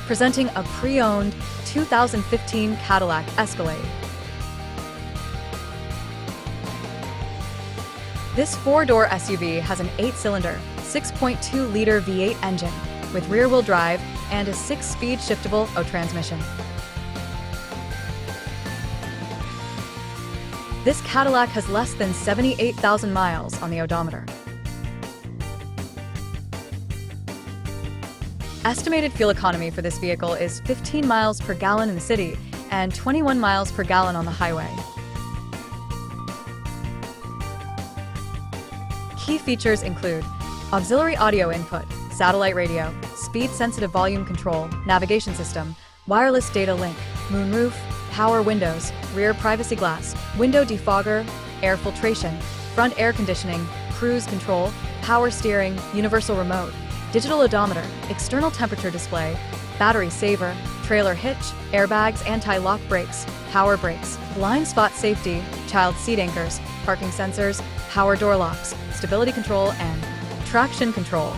presenting a pre-owned 2015 Cadillac Escalade. This four-door SUV has an 8-cylinder, 6.2-liter V8 engine with rear-wheel drive and a 6-speed shiftable automatic transmission. This Cadillac has less than 78,000 miles on the odometer. Estimated fuel economy for this vehicle is 15 miles per gallon in the city and 21 miles per gallon on the highway. Key features include auxiliary audio input, satellite radio, speed-sensitive volume control, navigation system, wireless data link, moonroof, power windows, rear privacy glass, window defogger, air filtration, front air conditioning, cruise control, power steering, universal remote, digital odometer, external temperature display, battery saver, trailer hitch, airbags, anti-lock brakes, power brakes, blind spot safety, child seat anchors, parking sensors, power door locks, stability control, and traction control.